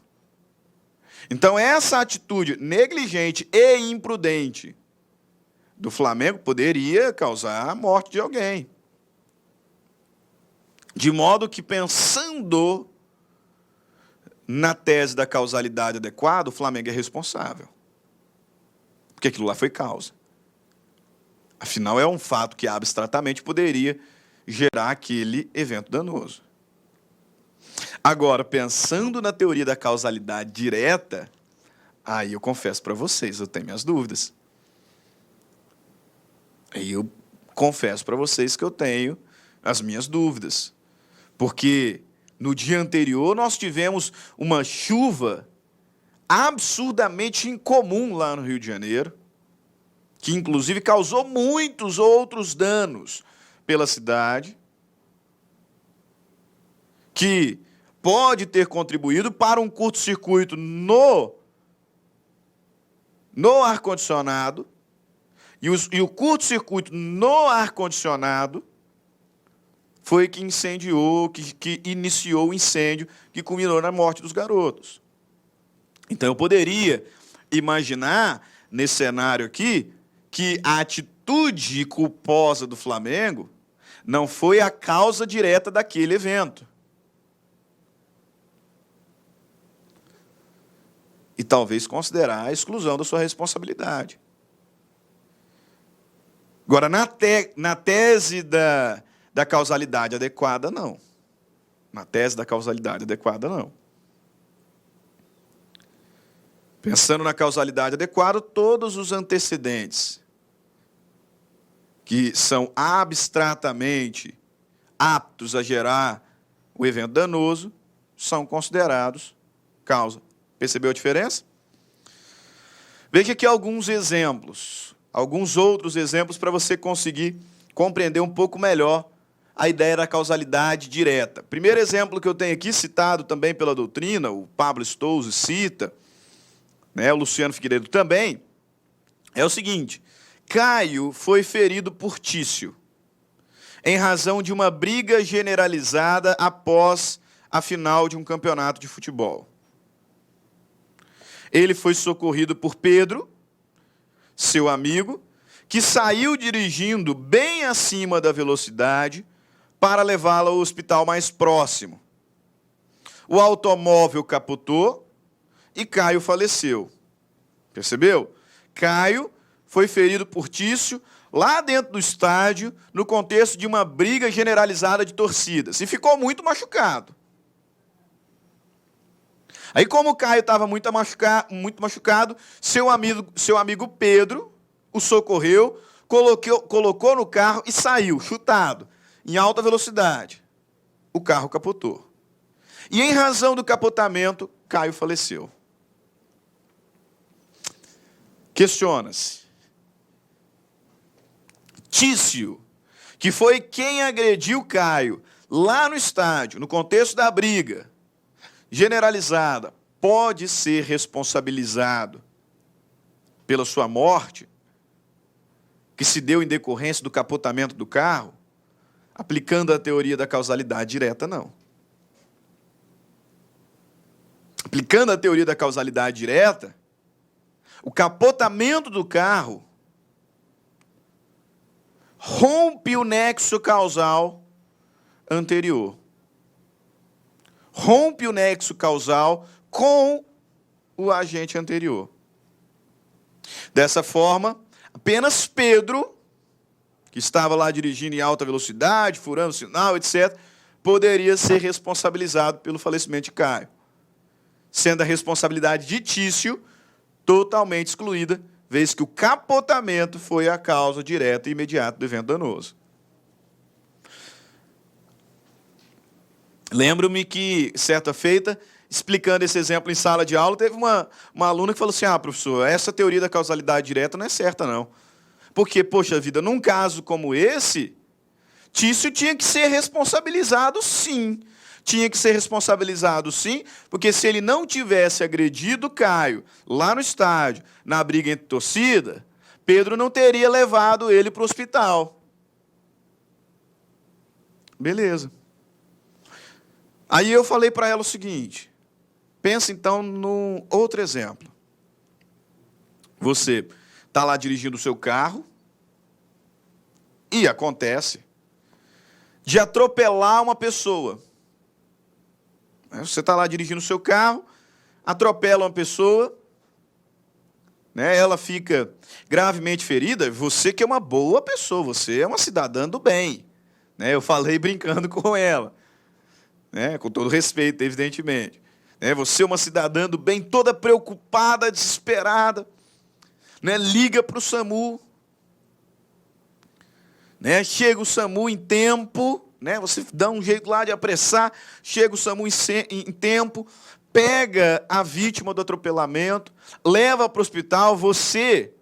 [SPEAKER 1] Então, essa atitude negligente e imprudente do Flamengo poderia causar a morte de alguém. De modo que, pensando na tese da causalidade adequada, o Flamengo é responsável. Porque aquilo lá foi causa. Afinal, é um fato que abstratamente poderia gerar aquele evento danoso. Agora, pensando na teoria da causalidade direta, aí eu confesso para vocês, eu tenho minhas dúvidas. Aí eu confesso para vocês que eu tenho as minhas dúvidas. Porque no dia anterior nós tivemos uma chuva absurdamente incomum lá no Rio de Janeiro, que inclusive causou muitos outros danos pela cidade, que pode ter contribuído para um curto-circuito no ar-condicionado, e o curto-circuito no ar-condicionado foi que incendiou, que iniciou o incêndio que culminou na morte dos garotos. Então, eu poderia imaginar, nesse cenário aqui, que a atitude culposa do Flamengo não foi a causa direta daquele evento. E talvez considerar a exclusão da sua responsabilidade. Agora, na tese da causalidade adequada, não. Na tese da causalidade adequada, não. Pensando na causalidade adequada, todos os antecedentes que são abstratamente aptos a gerar o evento danoso são considerados causa. Percebeu a diferença? Veja aqui alguns exemplos, alguns outros exemplos para você conseguir compreender um pouco melhor a ideia da causalidade direta. Primeiro exemplo que eu tenho aqui, citado também pela doutrina, o Pablo Stouze cita, né, o Luciano Figueiredo também, é o seguinte: Caio foi ferido por Tício, em razão de uma briga generalizada após a final de um campeonato de futebol. Ele foi socorrido por Pedro, seu amigo, que saiu dirigindo bem acima da velocidade para levá-lo ao hospital mais próximo. O automóvel capotou e Caio faleceu. Percebeu? Caio foi ferido por Tício lá dentro do estádio, no contexto de uma briga generalizada de torcidas, e ficou muito machucado. Aí, como o Caio estava muito machucado, seu amigo Pedro o socorreu, colocou no carro e saiu, chutado, em alta velocidade. O carro capotou. E, em razão do capotamento, Caio faleceu. Questiona-se: Tício, que foi quem agrediu Caio, lá no estádio, no contexto da briga generalizada, pode ser responsabilizado pela sua morte, que se deu em decorrência do capotamento do carro, aplicando a teoria da causalidade direta, não. Aplicando a teoria da causalidade direta, o capotamento do carro rompe o nexo causal anterior. Rompe o nexo causal com o agente anterior. Dessa forma, apenas Pedro, que estava lá dirigindo em alta velocidade, furando o sinal, etc., poderia ser responsabilizado pelo falecimento de Caio, sendo a responsabilidade de Tício totalmente excluída, vez que o capotamento foi a causa direta e imediata do evento danoso. Lembro-me que, certa feita, explicando esse exemplo em sala de aula, teve uma aluna que falou assim, professor, essa teoria da causalidade direta não é certa, não. Porque, poxa vida, num caso como esse, Tício tinha que ser responsabilizado, sim. Tinha que ser responsabilizado, sim, porque se ele não tivesse agredido Caio lá no estádio, na briga entre torcida, Pedro não teria levado ele para o hospital. Beleza. Aí eu falei para ela o seguinte, pensa então num outro exemplo. Você está lá dirigindo o seu carro e acontece de atropelar uma pessoa. Você está lá dirigindo o seu carro, atropela uma pessoa, né, ela fica gravemente ferida, você que é uma boa pessoa, você é uma cidadã do bem. Né, eu falei brincando com ela, né, com todo respeito, evidentemente. Né, você é uma cidadã do bem, toda preocupada, desesperada, né, liga para o SAMU. Né, chega o SAMU em tempo, né, você dá um jeito lá de apressar, chega o SAMU em tempo, pega a vítima do atropelamento, leva para o hospital, você,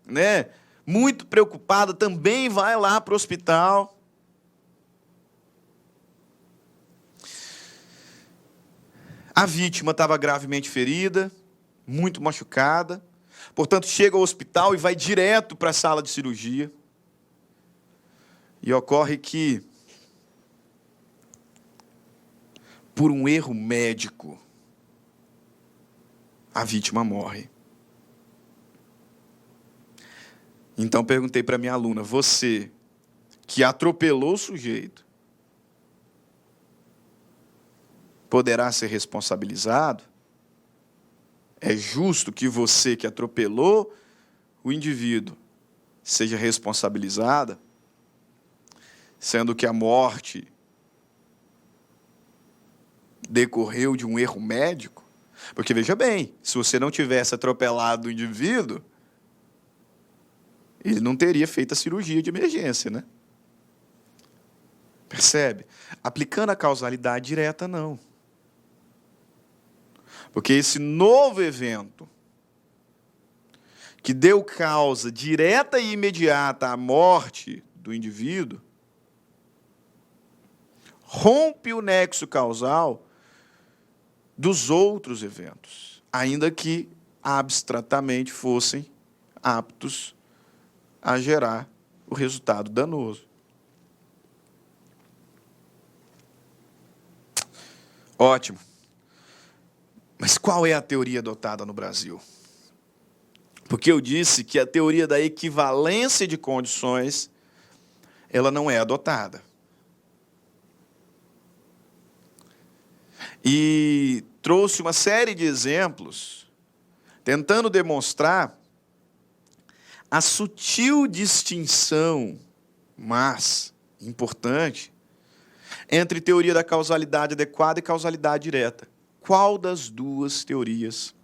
[SPEAKER 1] né, muito preocupada, também vai lá para o hospital. A vítima estava gravemente ferida, muito machucada, portanto, chega ao hospital e vai direto para a sala de cirurgia. E ocorre que, por um erro médico, a vítima morre. Então perguntei para minha aluna, você que atropelou o sujeito, poderá ser responsabilizado? É justo que você que atropelou o indivíduo seja responsabilizada? Sendo que a morte decorreu de um erro médico? Porque, veja bem, se você não tivesse atropelado o indivíduo, ele não teria feito a cirurgia de emergência, né? Percebe? Aplicando a causalidade direta, não. Porque esse novo evento, que deu causa direta e imediata à morte do indivíduo, rompe o nexo causal dos outros eventos, ainda que abstratamente fossem aptos a gerar o resultado danoso. Ótimo. Mas qual é a teoria adotada no Brasil? Porque eu disse que a teoria da equivalência de condições, ela não é adotada. E trouxe uma série de exemplos, tentando demonstrar a sutil distinção, mas importante, entre teoria da causalidade adequada e causalidade direta. Qual das duas teorias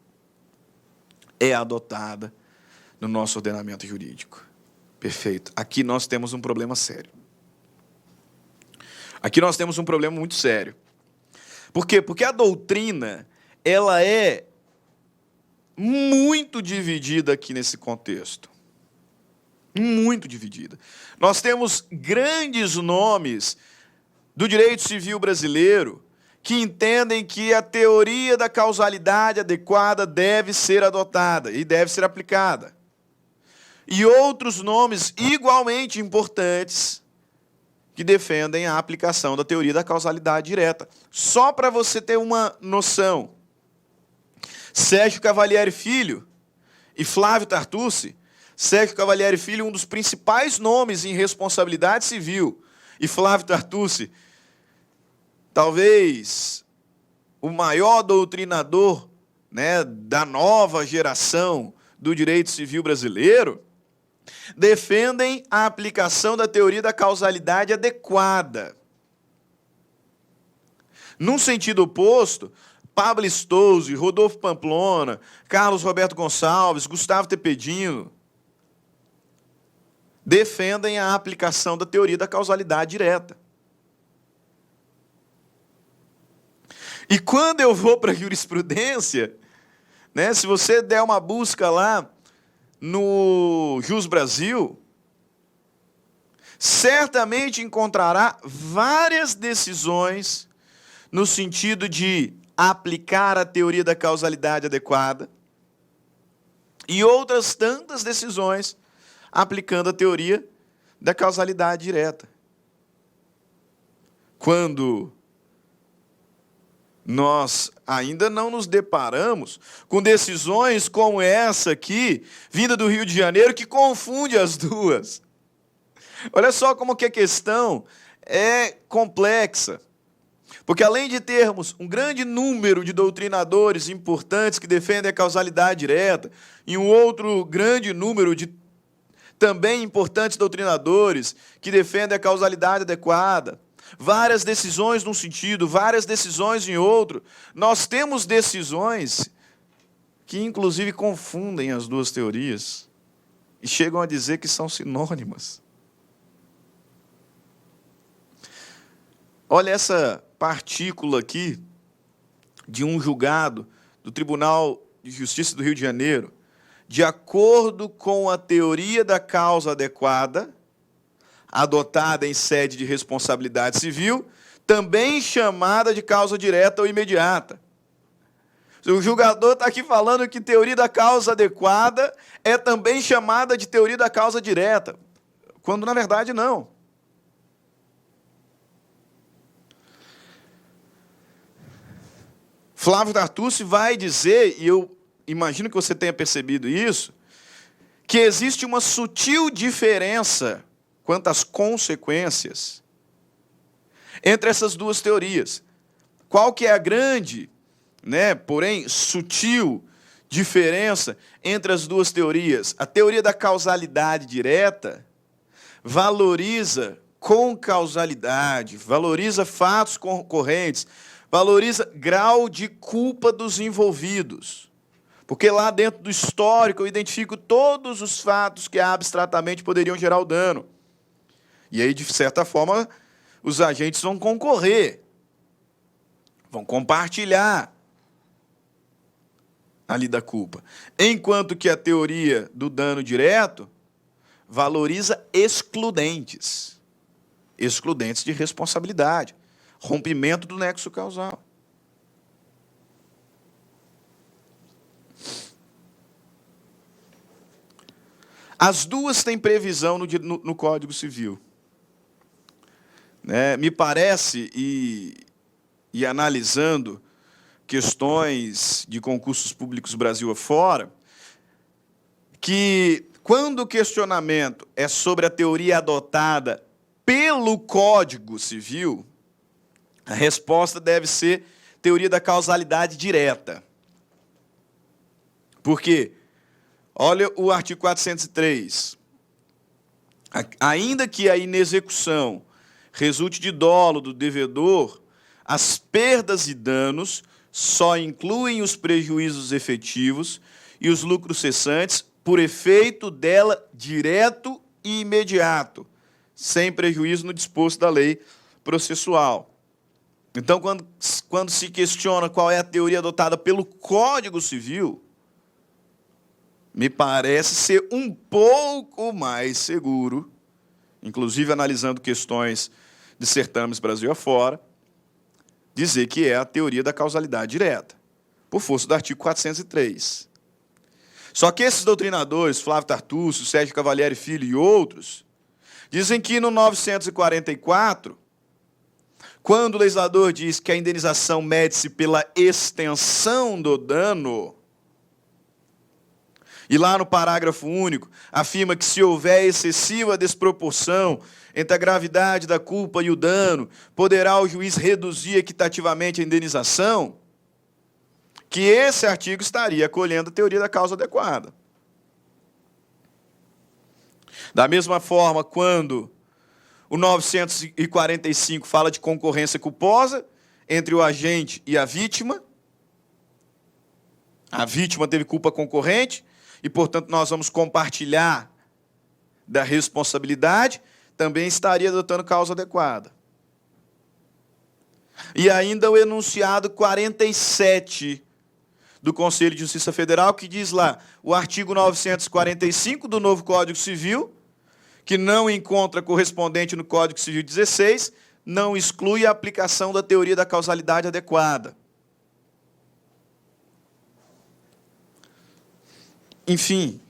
[SPEAKER 1] é adotada no nosso ordenamento jurídico? Perfeito. Aqui nós temos um problema sério. Aqui nós temos um problema muito sério. Por quê? Porque a doutrina, ela é muito dividida aqui nesse contexto. Muito dividida. Nós temos grandes nomes do direito civil brasileiro que entendem que a teoria da causalidade adequada deve ser adotada e deve ser aplicada. E outros nomes igualmente importantes que defendem a aplicação da teoria da causalidade direta. Só para você ter uma noção, Sérgio Cavalieri Filho e Flávio Tartucci, Sérgio Cavalieri Filho, um dos principais nomes em responsabilidade civil, e Flávio Tartucci, talvez o maior doutrinador, né, da nova geração do direito civil brasileiro, defendem a aplicação da teoria da causalidade adequada. Num sentido oposto, Pablo Stouzy, Rodolfo Pamplona, Carlos Roberto Gonçalves, Gustavo Tepedino defendem a aplicação da teoria da causalidade direta. E quando eu vou para a jurisprudência, né, se você der uma busca lá no Jus Brasil, certamente encontrará várias decisões no sentido de aplicar a teoria da causalidade adequada e outras tantas decisões aplicando a teoria da causalidade direta. Quando nós ainda não nos deparamos com decisões como essa aqui, vinda do Rio de Janeiro, que confunde as duas. Olha só como que a questão é complexa. Porque além de termos um grande número de doutrinadores importantes que defendem a causalidade direta, e um outro grande número de também importantes doutrinadores que defendem a causalidade adequada, várias decisões num sentido, várias decisões em outro, nós temos decisões que inclusive confundem as duas teorias e chegam a dizer que são sinônimas. Olha essa partícula aqui de um julgado do Tribunal de Justiça do Rio de Janeiro. De acordo com a teoria da causa adequada, adotada em sede de responsabilidade civil, também chamada de causa direta ou imediata. O julgador está aqui falando que teoria da causa adequada é também chamada de teoria da causa direta, quando na verdade não. Flávio Tartucci vai dizer, e eu imagino que você tenha percebido isso, que existe uma sutil diferença quanto às consequências entre essas duas teorias. Qual que é a grande, porém sutil diferença entre as duas teorias? A teoria da causalidade direta valoriza concausalidade, valoriza fatos concorrentes, valoriza grau de culpa dos envolvidos. Porque lá dentro do histórico eu identifico todos os fatos que abstratamente poderiam gerar o dano. E aí, de certa forma, os agentes vão concorrer, vão compartilhar ali da culpa. Enquanto que a teoria do dano direto valoriza excludentes de responsabilidade, rompimento do nexo causal. As duas têm previsão no Código Civil. Me parece, e analisando questões de concursos públicos Brasil afora, que quando o questionamento é sobre a teoria adotada pelo Código Civil, a resposta deve ser teoria da causalidade direta. Por quê? Olha o artigo 403. Ainda que a inexecução resulte de dolo do devedor, as perdas e danos só incluem os prejuízos efetivos e os lucros cessantes por efeito dela direto e imediato, sem prejuízo no disposto da lei processual. Então, quando se questiona qual é a teoria adotada pelo Código Civil, me parece ser um pouco mais seguro, inclusive analisando questões de certames Brasil afora, dizer que é a teoria da causalidade direta, por força do artigo 403. Só que esses doutrinadores, Flávio Tartúcio, Sérgio Cavalieri Filho e outros, dizem que no 944, quando o legislador diz que a indenização mede-se pela extensão do dano, e lá no parágrafo único afirma que se houver excessiva desproporção entre a gravidade da culpa e o dano, poderá o juiz reduzir equitativamente a indenização, que esse artigo estaria acolhendo a teoria da causa adequada. Da mesma forma, quando o 945 fala de concorrência culposa entre o agente e a vítima teve culpa concorrente, e, portanto, nós vamos compartilhar da responsabilidade, também estaria adotando causa adequada. E ainda o enunciado 47 do Conselho de Justiça Federal, que diz lá, o artigo 945 do novo Código Civil, que não encontra correspondente no Código Civil 16, não exclui a aplicação da teoria da causalidade adequada. Enfim,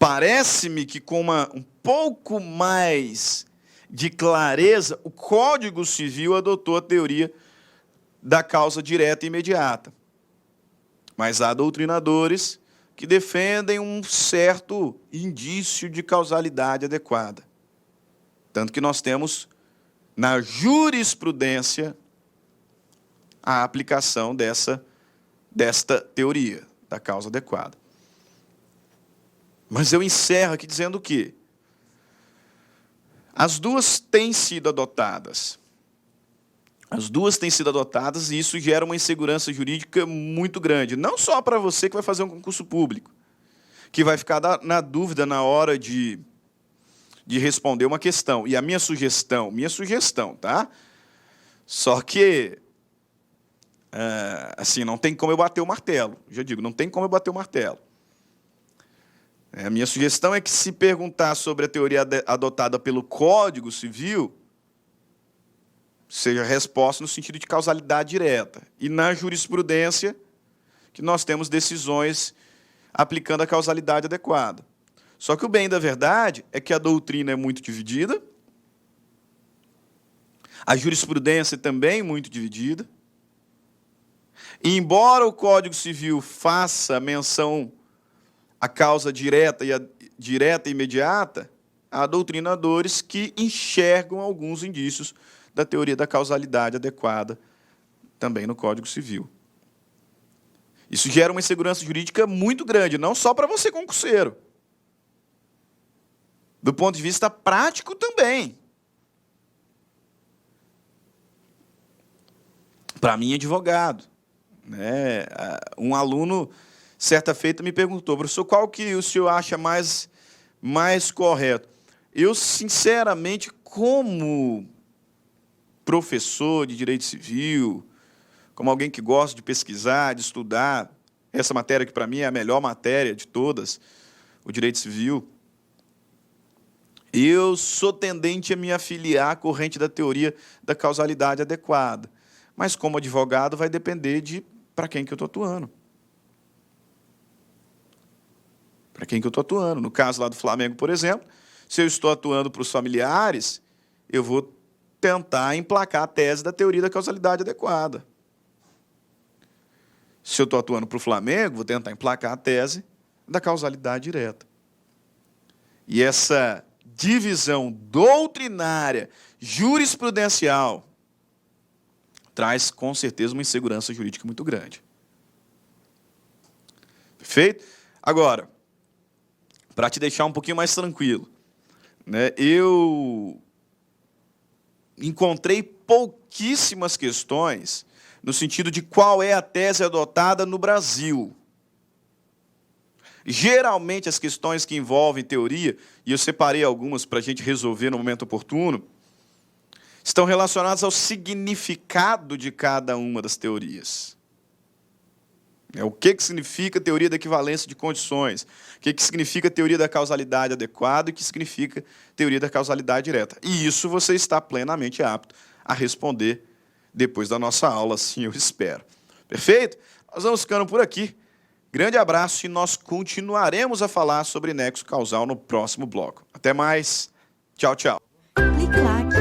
[SPEAKER 1] parece-me que com um pouco mais de clareza, o Código Civil adotou a teoria da causa direta e imediata. Mas há doutrinadores que defendem um certo indício de causalidade adequada. Tanto que nós temos, na jurisprudência, a aplicação desta teoria da causa adequada. Mas eu encerro aqui dizendo o quê? As duas têm sido adotadas. As duas têm sido adotadas e isso gera uma insegurança jurídica muito grande. Não só para você que vai fazer um concurso público, que vai ficar na dúvida na hora de responder uma questão. E a minha sugestão, tá? Só que, assim, não tem como eu bater o martelo. Já digo, não tem como eu bater o martelo. A minha sugestão é que, se perguntar sobre a teoria adotada pelo Código Civil, seja resposta no sentido de causalidade direta. E na jurisprudência, que nós temos decisões aplicando a causalidade adequada. Só que o bem da verdade é que a doutrina é muito dividida, a jurisprudência também é muito dividida, e embora o Código Civil faça menção à causa direta e imediata, há doutrinadores que enxergam alguns indícios da teoria da causalidade adequada também no Código Civil. Isso gera uma insegurança jurídica muito grande, não só para você, concurseiro. Do ponto de vista prático também. Para mim, advogado. Né? Um aluno, certa feita, me perguntou, professor, qual que o senhor acha mais correto? Eu, sinceramente, como professor de direito civil, como alguém que gosta de pesquisar, de estudar, essa matéria que para mim é a melhor matéria de todas, o direito civil, eu sou tendente a me afiliar à corrente da teoria da causalidade adequada. Mas, como advogado, vai depender de para quem que eu estou atuando. Para quem que eu estou atuando. No caso lá do Flamengo, por exemplo, se eu estou atuando para os familiares, eu vou tentar emplacar a tese da teoria da causalidade adequada. Se eu estou atuando para o Flamengo, vou tentar emplacar a tese da causalidade direta. E essa divisão doutrinária, jurisprudencial, traz, com certeza, uma insegurança jurídica muito grande. Perfeito? Agora, para te deixar um pouquinho mais tranquilo, né, eu encontrei pouquíssimas questões no sentido de qual é a tese adotada no Brasil. Geralmente, as questões que envolvem teoria, e eu separei algumas para a gente resolver no momento oportuno, estão relacionadas ao significado de cada uma das teorias. O que significa teoria da equivalência de condições? O que significa teoria da causalidade adequada e o que significa teoria da causalidade direta? E isso você está plenamente apto a responder depois da nossa aula, assim eu espero. Perfeito? Nós vamos ficando por aqui. Grande abraço e nós continuaremos a falar sobre nexo causal no próximo bloco. Até mais. Tchau, tchau.
[SPEAKER 2] Clique like.